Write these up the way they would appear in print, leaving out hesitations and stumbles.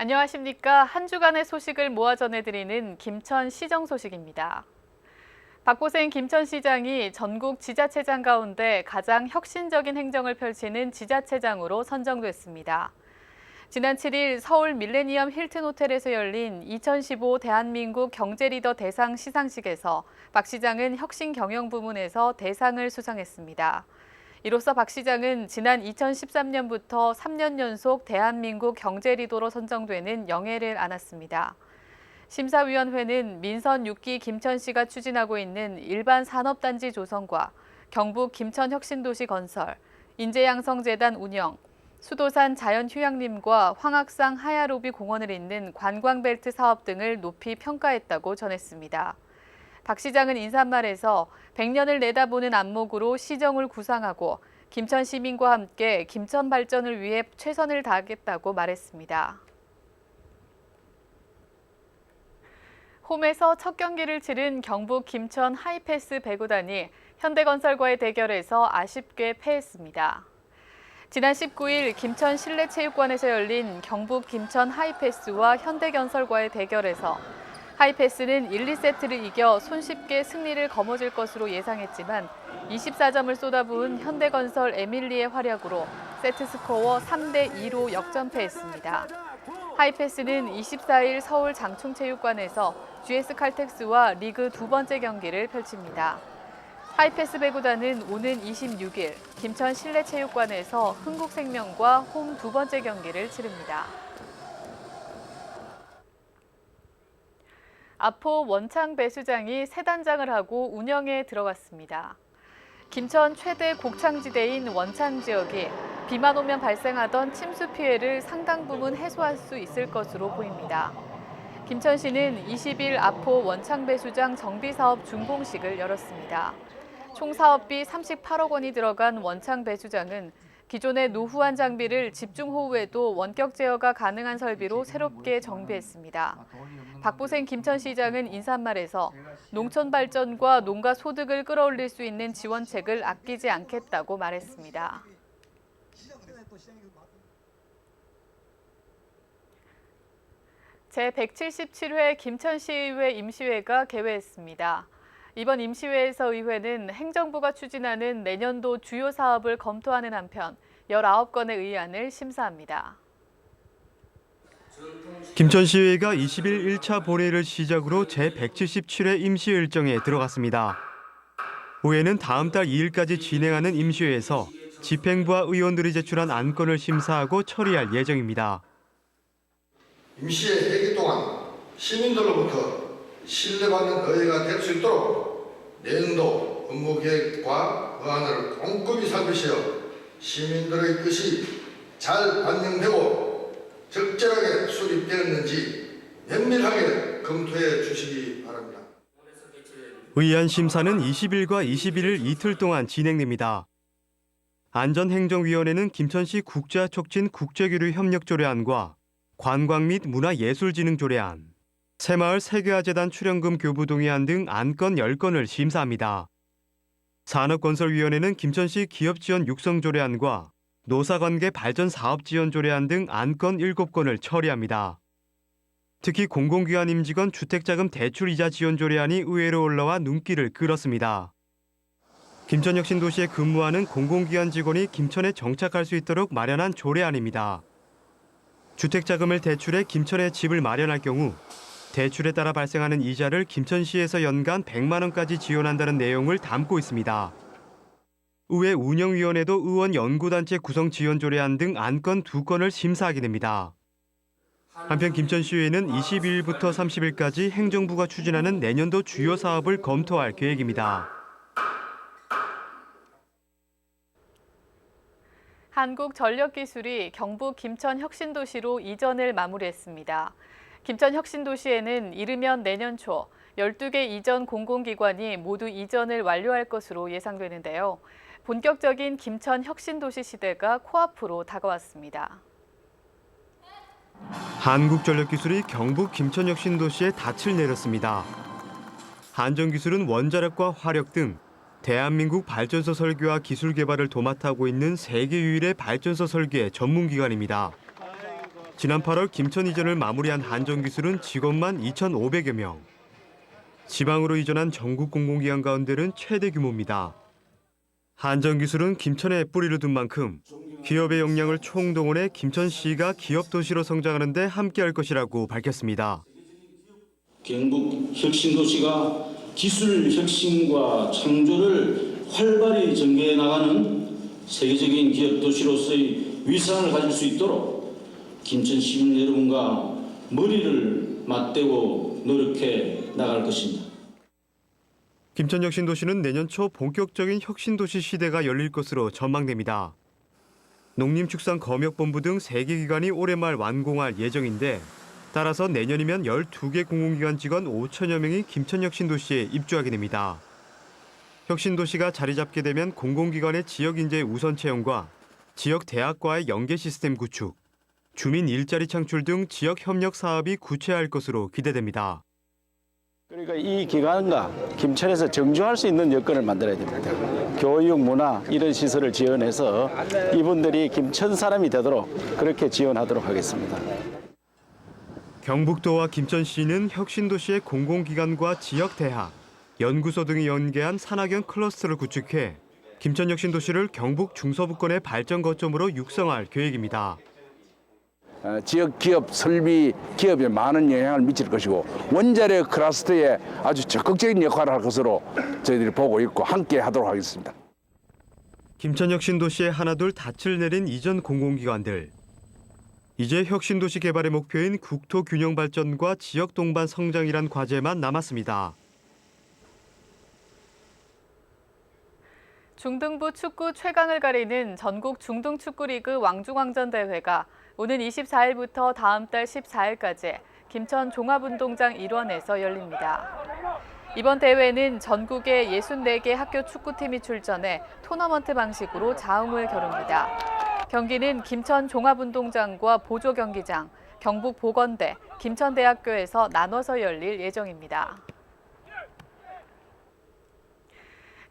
안녕하십니까. 한 주간의 소식을 모아 전해드리는 김천시정 소식입니다. 박보생 김천시장이 전국 지자체장 가운데 가장 혁신적인 행정을 펼치는 지자체장으로 선정됐습니다. 지난 7일 서울 밀레니엄 힐튼 호텔에서 열린 2015 대한민국 경제리더 대상 시상식에서 박 시장은 혁신 경영 부문에서 대상을 수상했습니다. 이로써 박 시장은 지난 2013년부터 3년 연속 대한민국 경제리더로 선정되는 영예를 안았습니다. 심사위원회는 민선 6기 김천시가 추진하고 있는 일반 산업단지 조성과 경북 김천혁신도시 건설, 인재양성재단 운영, 수도산 자연휴양림과 황학상 하야로비 공원을 잇는 관광벨트 사업 등을 높이 평가했다고 전했습니다. 박 시장은 인사말에서 100년을 내다보는 안목으로 시정을 구상하고 김천 시민과 함께 김천 발전을 위해 최선을 다하겠다고 말했습니다. 홈에서 첫 경기를 치른 경북 김천 하이패스 배구단이 현대건설과의 대결에서 아쉽게 패했습니다. 지난 19일 김천 실내체육관에서 열린 경북 김천 하이패스와 현대건설과의 대결에서 하이패스는 1, 2세트를 이겨 손쉽게 승리를 거머쥘 것으로 예상했지만 24점을 쏟아부은 현대건설 에밀리의 활약으로 세트 스코어 3대2로 역전패했습니다. 하이패스는 24일 서울 장충체육관에서 GS칼텍스와 리그 두 번째 경기를 펼칩니다. 하이패스 배구단은 오는 26일 김천 실내체육관에서 흥국생명과 홈 두 번째 경기를 치릅니다. 아포 원창 배수장이 새 단장을 하고 운영에 들어갔습니다. 김천 최대 곡창지대인 원창 지역이 비만 오면 발생하던 침수 피해를 상당 부분 해소할 수 있을 것으로 보입니다. 김천시는 20일 아포 원창 배수장 정비 사업 준공식을 열었습니다. 총 사업비 38억 원이 들어간 원창 배수장은 기존의 노후한 장비를 집중호우에도 원격 제어가 가능한 설비로 새롭게 정비했습니다. 박보생 김천시장은 인사말에서 농촌 발전과 농가 소득을 끌어올릴 수 있는 지원책을 아끼지 않겠다고 말했습니다. 제177회 김천시의회 임시회가 개회했습니다. 이번 임시회에서 의회는 행정부가 추진하는 내년도 주요 사업을 검토하는 한편 19건의 의안을 심사합니다. 김천시의회가 20일 1차 본회의를 시작으로 제177회 임시회 일정에 들어갔습니다. 의회는 다음 달 2일까지 진행하는 임시회에서 집행부와 의원들이 제출한 안건을 심사하고 처리할 예정입니다. 임시회 회기 동안 시민들로부터 신뢰받는 의회가 될 수 있도록 내년도 업무 계획과 의안을 꼼꼼히 살피시어 시민들의 뜻이 잘 반영되고 적절하게 수립되었는지 면밀하게 검토해 주시기 바랍니다. 의안 심사는 20일과 21일 이틀 동안 진행됩니다. 안전행정위원회는 김천시 국자촉진 국제교류 협력조례안과 관광 및 문화예술진흥조례안, 새마을 세계화재단 출연금 교부 동의안 등 안건 10건을 심사합니다. 산업건설위원회는 김천시 기업지원 육성조례안과 노사관계 발전 사업지원조례안 등 안건 7건을 처리합니다. 특히 공공기관 임직원 주택자금 대출이자 지원조례안이 의회로 올라와 눈길을 끌었습니다. 김천혁신도시에 근무하는 공공기관 직원이 김천에 정착할 수 있도록 마련한 조례안입니다. 주택자금을 대출해 김천에 집을 마련할 경우 대출에 따라 발생하는 이자를 김천시에서 연간 100만 원까지 지원한다는 내용을 담고 있습니다. 의회 운영위원회도 의원 연구단체 구성 지원 조례안 등 안건 2건을 심사하게 됩니다. 한편 김천시의회는 22일부터 30일까지 행정부가 추진하는 내년도 주요 사업을 검토할 계획입니다. 한국전력기술이 경북 김천혁신도시로 이전을 마무리했습니다. 김천혁신도시에는 이르면 내년 초 12개 이전 공공기관이 모두 이전을 완료할 것으로 예상되는데요. 본격적인 김천혁신도시 시대가 코앞으로 다가왔습니다. 한국전력기술이 경북 김천혁신도시에 닻을 내렸습니다. 한전기술은 원자력과 화력 등 대한민국 발전소 설계와 기술 개발을 도맡아 하고 있는 세계 유일의 발전소 설계 전문기관입니다. 지난 8월 김천 이전을 마무리한 한전기술은 직원만 2,500여 명. 지방으로 이전한 전국 공공기관 가운데는 최대 규모입니다. 한전기술은 김천에 뿌리를 둔 만큼 기업의 역량을 총동원해 김천시가 기업 도시로 성장하는 데 함께할 것이라고 밝혔습니다. 경북 혁신도시가 기술 혁신과 창조를 활발히 전개해 나가는 세계적인 기업 도시로서의 위상을 가질 수 있도록 김천 시민 여러분과 머리를 맞대고 노력해 나갈 것입니다. 김천혁신도시는 내년 초 본격적인 혁신도시 시대가 열릴 것으로 전망됩니다. 농림축산검역본부 등 3개 기관이 올해 말 완공할 예정인데 따라서 내년이면 12개 공공기관 직원 5천여 명이 김천혁신도시에 입주하게 됩니다. 혁신도시가 자리 잡게 되면 공공기관의 지역인재 우선 채용과 지역 대학과의 연계 시스템 구축, 주민 일자리 창출 등 지역 협력 사업이 구체화할 것으로 기대됩니다. 그러니까 이 기관과 김천에서 정주할 수 있는 여건을 만들어야 됩니다. 교육, 문화 이런 시설을 지원해서 이분들이 김천 사람이 되도록 그렇게 지원하도록 하겠습니다. 경북도와 김천시는 혁신도시의 공공기관과 지역 대학, 연구소 등이 연계한 산학연 클러스터를 구축해 김천혁신도시를 경북 중서부권의 발전 거점으로 육성할 계획입니다. 지역 기업 설비 기업에 많은 영향을 미칠 것이고 원자력 클러스터에 아주 적극적인 역할을 할 것으로 저희들이 보고 있고 함께 하도록 하겠습니다. 김천혁신도시에 하나둘 닻을 내린 이전 공공기관들. 이제 혁신도시 개발의 목표인 국토 균형 발전과 지역 동반 성장이란 과제만 남았습니다. 중등부 축구 최강을 가리는 전국 중등축구리그 왕중왕전 대회가 오는 24일부터 다음 달 14일까지 김천 종합운동장 일원에서 열립니다. 이번 대회는 전국의 64개 학교 축구팀이 출전해 토너먼트 방식으로 자웅을 겨룹니다. 경기는 김천 종합운동장과 보조경기장, 경북보건대, 김천대학교에서 나눠서 열릴 예정입니다.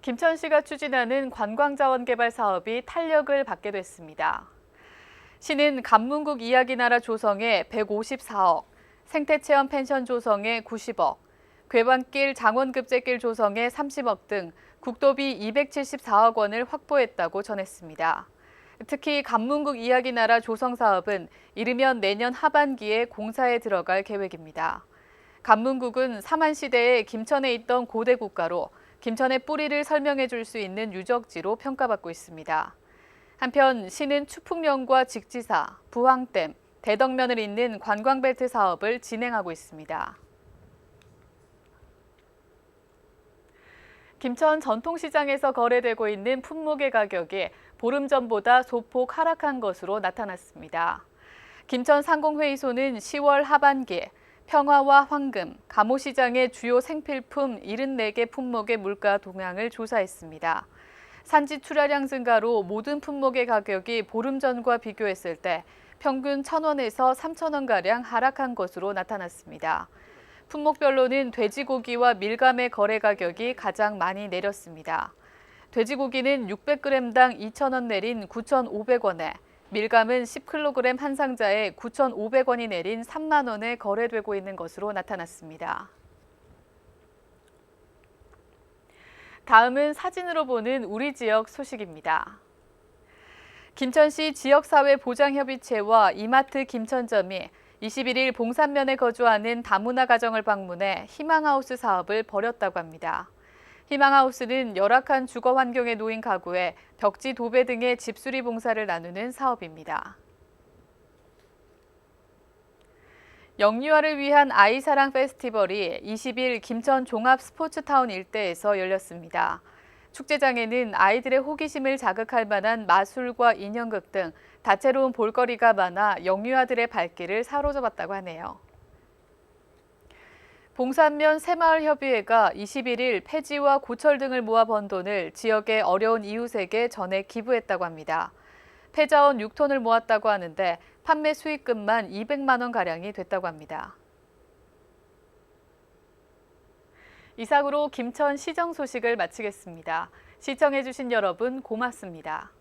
김천시가 추진하는 관광자원개발 사업이 탄력을 받게 됐습니다. 시는 간문국 이야기나라 조성에 154억, 생태체험 펜션 조성에 90억, 괴반길 장원급제길 조성에 30억 등 국도비 274억 원을 확보했다고 전했습니다. 특히 간문국 이야기나라 조성 사업은 이르면 내년 하반기에 공사에 들어갈 계획입니다. 간문국은 삼한시대에 김천에 있던 고대 국가로 김천의 뿌리를 설명해 줄 수 있는 유적지로 평가받고 있습니다. 한편 시는 추풍령과 직지사, 부항댐, 대덕면을 잇는 관광벨트 사업을 진행하고 있습니다. 김천 전통시장에서 거래되고 있는 품목의 가격이 보름 전보다 소폭 하락한 것으로 나타났습니다. 김천 상공회의소는 10월 하반기 평화와 황금, 감호시장의 주요 생필품 74개 품목의 물가 동향을 조사했습니다. 산지 출하량 증가로 모든 품목의 가격이 보름 전과 비교했을 때 평균 1,000원에서 3,000원가량 하락한 것으로 나타났습니다. 품목별로는 돼지고기와 밀감의 거래 가격이 가장 많이 내렸습니다. 돼지고기는 600g당 2,000원 내린 9,500원에 밀감은 10kg 한 상자에 9,500원이 내린 3만 원에 거래되고 있는 것으로 나타났습니다. 다음은 사진으로 보는 우리 지역 소식입니다. 김천시 지역사회보장협의체와 이마트 김천점이 21일 봉산면에 거주하는 다문화 가정을 방문해 희망하우스 사업을 벌였다고 합니다. 희망하우스는 열악한 주거 환경에 놓인 가구에 벽지 도배 등의 집수리 봉사를 나누는 사업입니다. 영유아를 위한 아이사랑 페스티벌이 20일 김천 종합스포츠타운 일대에서 열렸습니다. 축제장에는 아이들의 호기심을 자극할 만한 마술과 인형극 등 다채로운 볼거리가 많아 영유아들의 발길을 사로잡았다고 하네요. 봉산면 새마을협의회가 21일 폐지와 고철 등을 모아 번 돈을 지역의 어려운 이웃에게 전해 기부했다고 합니다. 폐자원 6톤을 모았다고 하는데 판매 수익금만 200만 원가량이 됐다고 합니다. 이상으로 김천 시정 소식을 마치겠습니다. 시청해주신 여러분 고맙습니다.